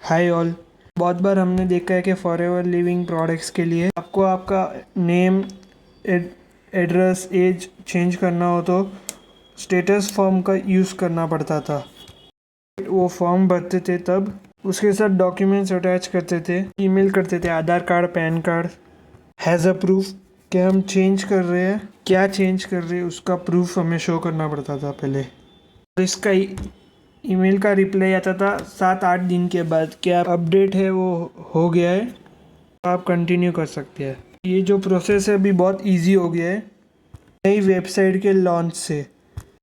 Hi all. बहुत बार हमने देखा है कि फॉरएवर लिविंग प्रोडक्ट्स के लिए आपको आपका नेम, एड्रेस, एज चेंज करना हो तो स्टेटस फॉर्म का यूज़ करना पड़ता था। वो फॉर्म भरते थे, तब उसके साथ डॉक्यूमेंट्स अटैच करते थे, ईमेल करते थे, Aadhaar card, PAN card has a proof कि हम चेंज कर रहे हैं, क्या चेंज कर रहे हैं उसका प्रूफ हमें शो करना पड़ता था पहले। और इसका ईमेल का रिप्लाई आता था 7-8 दिन के बाद कि आप अपडेट है वो हो गया है, आप कंटिन्यू कर सकते हैं। ये जो प्रोसेस है अभी बहुत इजी हो गया है नई वेबसाइट के लॉन्च से।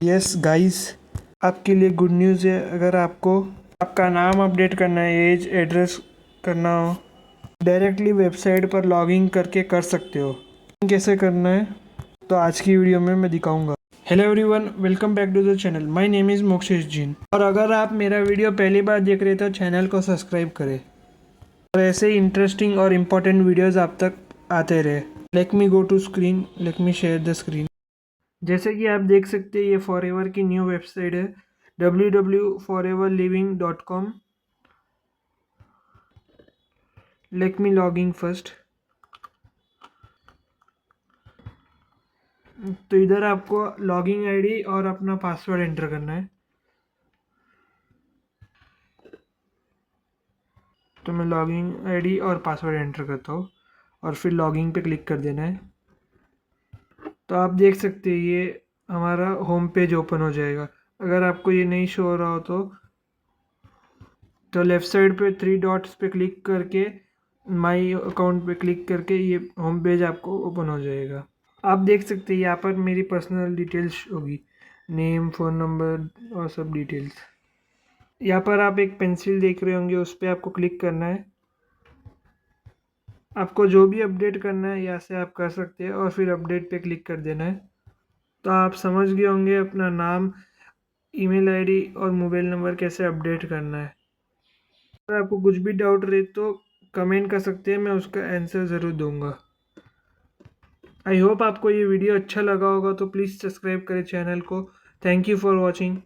यस गाइस, आपके लिए गुड न्यूज़ है। अगर आपको आपका नाम अपडेट करना है, एज, एड्रेस करना हो, डायरेक्टली वेबसाइट पर लॉगिन करके कर सकते हो। कैसे करना है तो आज की वीडियो में मैं दिखाऊंगा। Hello everyone, welcome back to the channel. My name is Mokshesh Jain. और अगर आप मेरा वीडियो पहली बार देख रहे तो चैनल को सब्सक्राइब करें और ऐसे ही इंटरेस्टिंग और इम्पोर्टेंट वीडियोस आप तक आते रहे। Let me go to screen, let me share the screen. जैसे कि आप देख सकते हैं, ये फॉरएवर की न्यू वेबसाइट है www.foreverliving.com। Let me logging first. तो इधर आपको लॉगिंग आईडी और अपना पासवर्ड एंटर करना है। तो मैं लॉगिन आईडी और पासवर्ड एंटर करता हूँ और फिर लॉगिन पे क्लिक कर देना है। तो आप देख सकते हैं ये हमारा होम पेज ओपन हो जाएगा। अगर आपको ये नहीं शो हो रहा हो तो लेफ़्ट साइड पे 3 डॉट्स पे क्लिक करके माई अकाउंट पे क्लिक करके ये होम पेज आपको ओपन हो जाएगा। आप देख सकते हैं यहाँ पर मेरी पर्सनल डिटेल्स होगी, नेम, फ़ोन नंबर और सब डिटेल्स। यहाँ पर आप एक पेंसिल देख रहे होंगे, उस पर आपको क्लिक करना है। आपको जो भी अपडेट करना है यहाँ से आप कर सकते हैं और फिर अपडेट पे क्लिक कर देना है। तो आप समझ गए होंगे अपना नाम, ईमेल आईडी और मोबाइल नंबर कैसे अपडेट करना है। अगर आपको कुछ भी डाउट रहे तो कमेंट कर सकते हैं, मैं उसका आंसर ज़रूर दूंगा। आई होप आपको ये वीडियो अच्छा लगा होगा, तो प्लीज़ सब्सक्राइब करें चैनल को। Thank you for watching.